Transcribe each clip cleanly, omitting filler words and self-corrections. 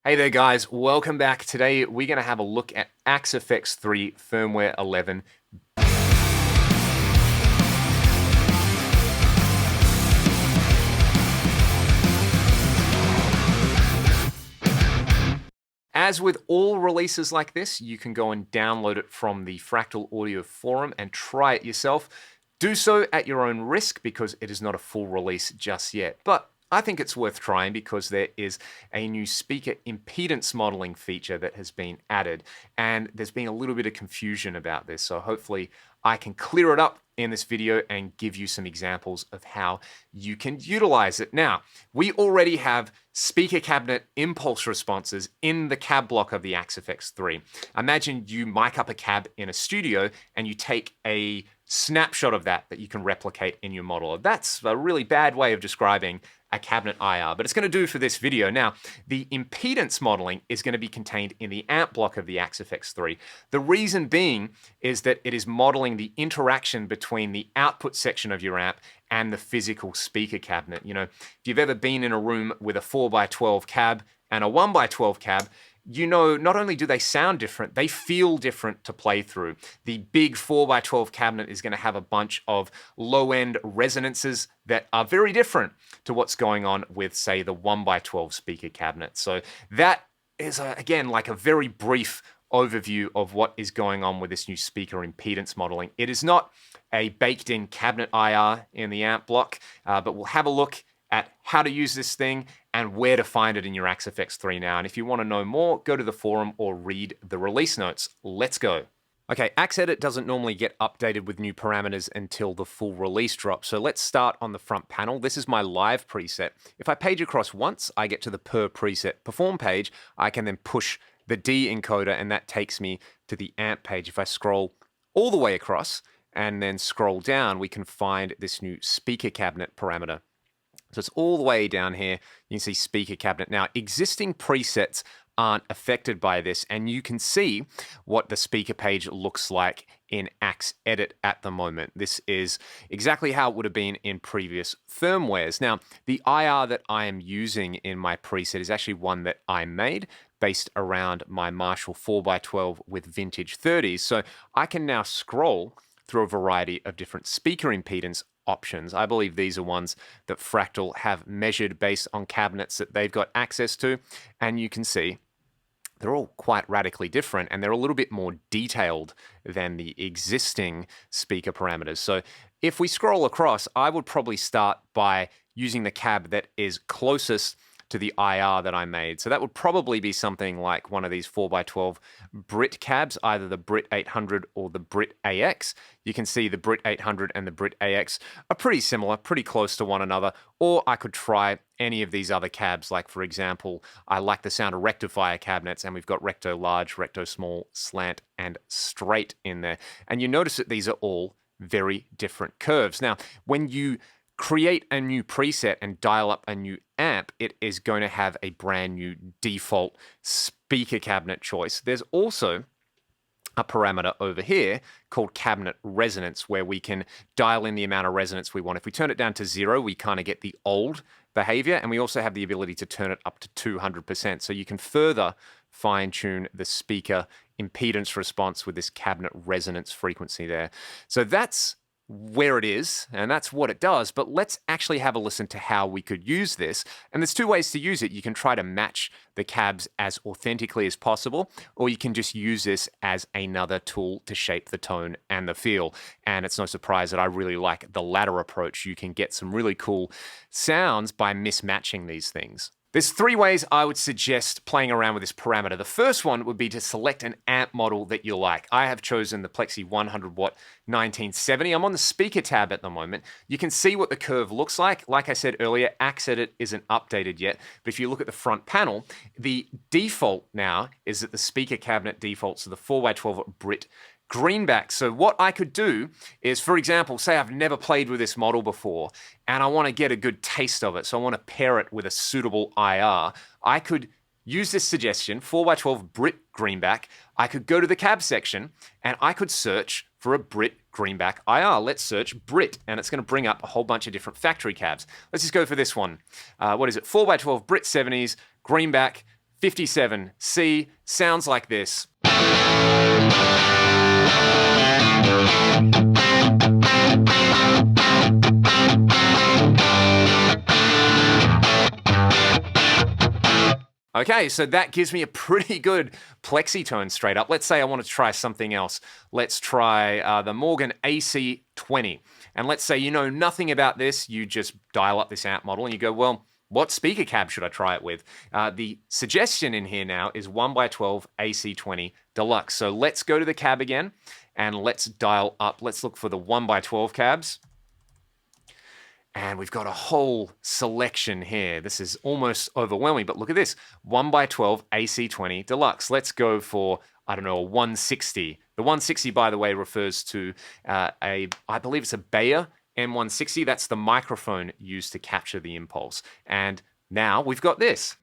Hey there guys, welcome back. Today we're going to have a look at Axe FX 3 Firmware 11. As with all releases like this, you can go and download it from the Fractal Audio Forum and try it yourself. Do so at your own risk because it is not a full release just yet. But I think it's worth trying because there is a new speaker impedance modeling feature that has been added, and there's been a little bit of confusion about this, so hopefully I can clear it up in this video and give you some examples of how you can utilize it. Now, we already have speaker cabinet impulse responses in the cab block of the Axe FX 3. Imagine you mic up a cab in a studio and you take a snapshot of that you can replicate in your model. That's a really bad way of describing a cabinet IR, but it's going to do for this video. Now, the impedance modeling is going to be contained in the amp block of the Axe FX 3. The reason being is that it is modeling the interaction between the output section of your amp and the physical speaker cabinet. You know, if you've ever been in a room with a 4x12 cab and a 1x12 cab, you know, not only do they sound different, they feel different to play through. The big 4x12 cabinet is going to have a bunch of low-end resonances that are very different to what's going on with, say, the 1x12 speaker cabinet. So that is, again, like a very brief overview of what is going on with this new speaker impedance modeling. It is not a baked-in cabinet IR in the amp block, but we'll have a look at how to use this thing and where to find it in your Axe FX 3 now. And if you want to know more, go to the forum or read the release notes. Let's go. Okay, Axe Edit doesn't normally get updated with new parameters until the full release drop. So let's start on the front panel. This is my live preset. If I page across once, I get to the per preset perform page. I can then push the D encoder and that takes me to the amp page. If I scroll all the way across and then scroll down, we can find this new speaker cabinet parameter. So it's all the way down here. You can see speaker cabinet. Now, existing presets aren't affected by this, and you can see what the speaker page looks like in Axe Edit at the moment. This is exactly how it would have been in previous firmwares. Now, the IR that I am using in my preset is actually one that I made based around my Marshall 4x12 with vintage 30s. So I can now scroll through a variety of different speaker impedance options. I believe these are ones that Fractal have measured based on cabinets that they've got access to, and you can see they're all quite radically different and they're a little bit more detailed than the existing speaker parameters. So if we scroll across, I would probably start by using the cab that is closest to the IR that I made. So that would probably be something like one of these 4x12 Brit cabs, either the Brit 800 or the Brit AX. You can see the Brit 800 and the Brit AX are pretty similar, pretty close to one another. Or I could try any of these other cabs, like for example, I like the sound of Rectifier cabinets, and we've got Recto large, Recto small, slant, and straight in there. And you notice that these are all very different curves. Now, when you create a new preset and dial up a new amp, it is going to have a brand new default speaker cabinet choice. There's also a parameter over here called cabinet resonance, where we can dial in the amount of resonance we want. If we turn it down to 0, we kind of get the old behavior, and we also have the ability to turn it up to 200%. So you can further fine-tune the speaker impedance response with this cabinet resonance frequency there. So that's where it is, and that's what it does, but let's actually have a listen to how we could use this. And there's two ways to use it. You can try to match the cabs as authentically as possible, or you can just use this as another tool to shape the tone and the feel. And it's no surprise that I really like the latter approach. You can get some really cool sounds by mismatching these things. There's 3 ways I would suggest playing around with this parameter. The first one would be to select an amp model that you like. I have chosen the Plexi 100 watt 1970. I'm on the speaker tab at the moment. You can see what the curve looks like. Like I said earlier, Axe Edit isn't updated yet, but if you look at the front panel, the default now is that the speaker cabinet defaults to the 4x12 Brit greenback. So what I could do is, for example, say I've never played with this model before and I want to get a good taste of it. So I want to pair it with a suitable IR. I could use this suggestion, 4x12 Brit greenback. I could go to the cab section and I could search for a Brit greenback IR. Let's search Brit, and it's going to bring up a whole bunch of different factory cabs. Let's just go for this one. What is it? 4x12 Brit 70s, greenback, 57C sounds like this. Okay, so that gives me a pretty good plexi tone straight up. Let's say I want to try something else. Let's try the Morgan AC20. And let's say you know nothing about this, you just dial up this amp model and you go, well, what speaker cab should I try it with? The suggestion in here now is 1x12 AC20 Deluxe. So let's go to the cab again and let's dial up. Let's look for the 1x12 cabs. And we've got a whole selection here. This is almost overwhelming, but look at this. 1x12 AC20 Deluxe. Let's go for, I don't know, a 160. The 160, by the way, refers to I believe it's a Bayer M160. That's the microphone used to capture the impulse. And now we've got this.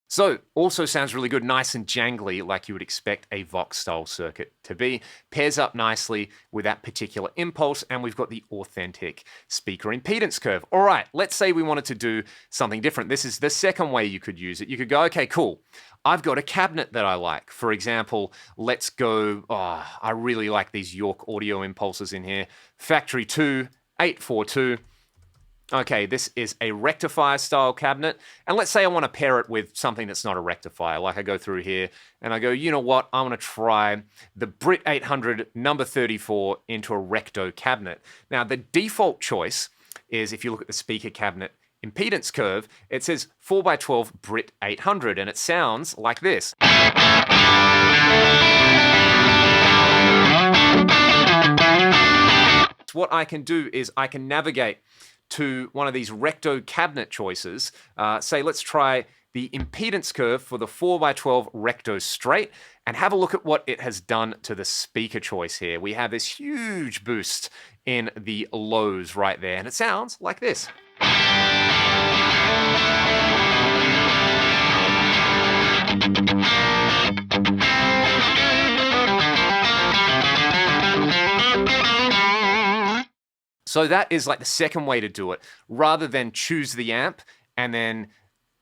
So, also sounds really good, nice and jangly, like you would expect a Vox-style circuit to be. Pairs up nicely with that particular impulse, and we've got the authentic speaker impedance curve. All right, let's say we wanted to do something different. This is the second way you could use it. You could go, okay, cool. I've got a cabinet that I like. For example, let's go, I really like these York audio impulses in here. Factory 2, 842. Okay, this is a rectifier style cabinet. And let's say I want to pair it with something that's not a rectifier. Like I go through here and I go, you know what? I want to try the Brit 800 number 34 into a recto cabinet. Now, the default choice is, if you look at the speaker cabinet impedance curve, it says 4x12 Brit 800 and it sounds like this. What I can do is I can navigate to one of these recto cabinet choices. Say, let's try the impedance curve for the 4x12 recto straight and have a look at what it has done to the speaker choice here. We have this huge boost in the lows right there, and it sounds like this. So that is like the second way to do it. Rather than choose the amp and then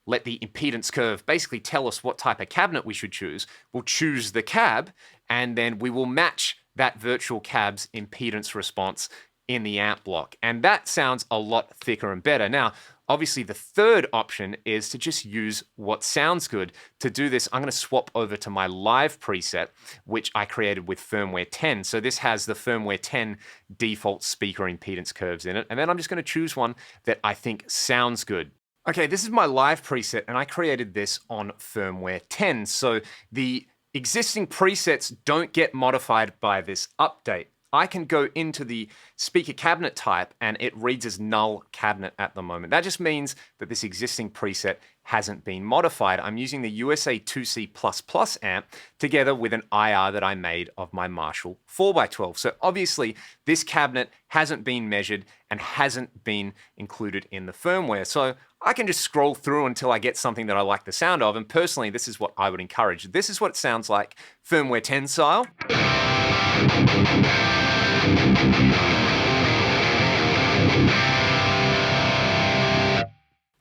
let the impedance curve basically tell us what type of cabinet we should choose, we'll choose the cab and then we will match that virtual cab's impedance response in the amp block. And that sounds a lot thicker and better. Now, obviously the third option is to just use what sounds good. To do this, I'm going to swap over to my live preset, which I created with Firmware 10. So this has the Firmware 10 default speaker impedance curves in it. And then I'm just going to choose one that I think sounds good. Okay, this is my live preset, and I created this on Firmware 10. So the existing presets don't get modified by this update. I can go into the speaker cabinet type and it reads as null cabinet at the moment. That just means that this existing preset hasn't been modified. I'm using the USA 2C++ amp together with an IR that I made of my Marshall 4x12. So obviously this cabinet hasn't been measured and hasn't been included in the firmware. So I can just scroll through until I get something that I like the sound of. And personally, this is what I would encourage. This is what it sounds like, Firmware 10 style.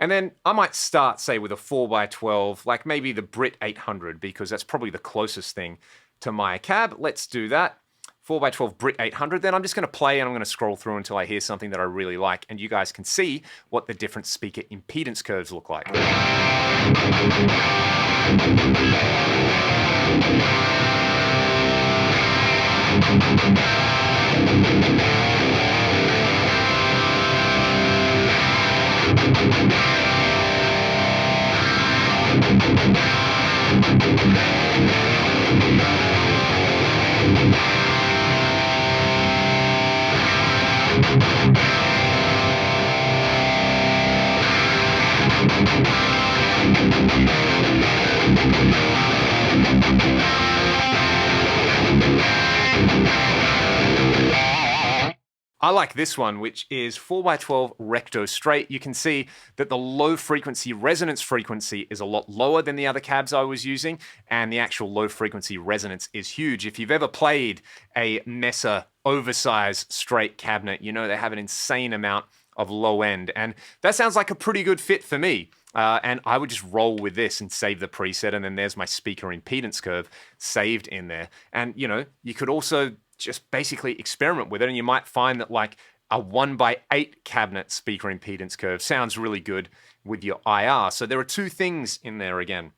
And then I might start, say, with a 4x12, like maybe the Brit 800, because that's probably the closest thing to my cab. Let's do that. 4x12 Brit 800. Then I'm just going to play and I'm going to scroll through until I hear something that I really like. And you guys can see what the different speaker impedance curves look like. I like this one, which is 4x12 recto straight. You can see that the low frequency resonance frequency is a lot lower than the other cabs I was using, and the actual low frequency resonance is huge. If you've ever played a Mesa oversized straight cabinet, you know they have an insane amount of low end, and that sounds like a pretty good fit for me. And I would just roll with this and save the preset, and then there's my speaker impedance curve saved in there. And you know, you could also just basically experiment with it, and you might find that like a 1x8 cabinet speaker impedance curve sounds really good with your IR. So there are two things in there again.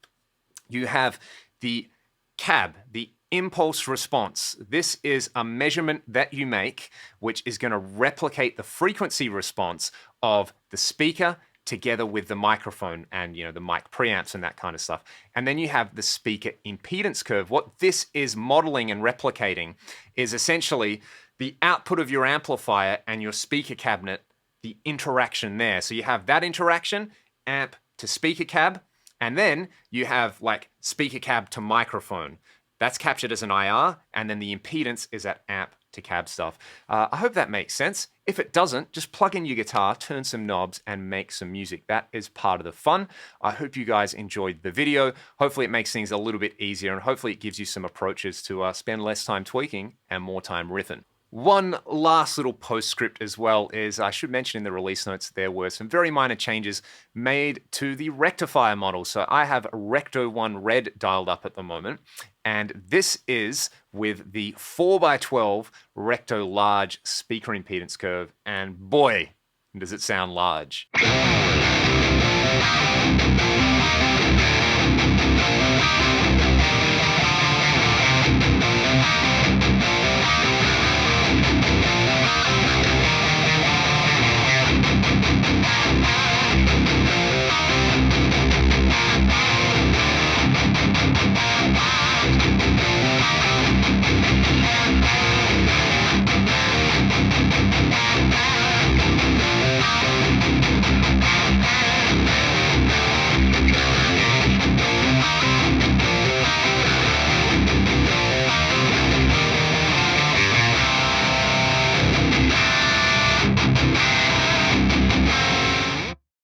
You have the cab, the impulse response. This is a measurement that you make, which is going to replicate the frequency response of the speaker together with the microphone and, you know, the mic preamps and that kind of stuff. And then you have the speaker impedance curve. What this is modeling and replicating is essentially the output of your amplifier and your speaker cabinet, the interaction there. So you have that interaction, amp to speaker cab, and then you have like speaker cab to microphone. That's captured as an IR, and then the impedance is at amp to cab stuff. I hope that makes sense. If it doesn't, just plug in your guitar, turn some knobs, and make some music. That is part of the fun. I hope you guys enjoyed the video. Hopefully it makes things a little bit easier, and hopefully it gives you some approaches to spend less time tweaking and more time riffing. One last little postscript as well is I should mention in the release notes there were some very minor changes made to the rectifier model. So I have Recto 1 Red dialed up at the moment, and this is with the 4x12 Recto large speaker impedance curve, and boy, does it sound large.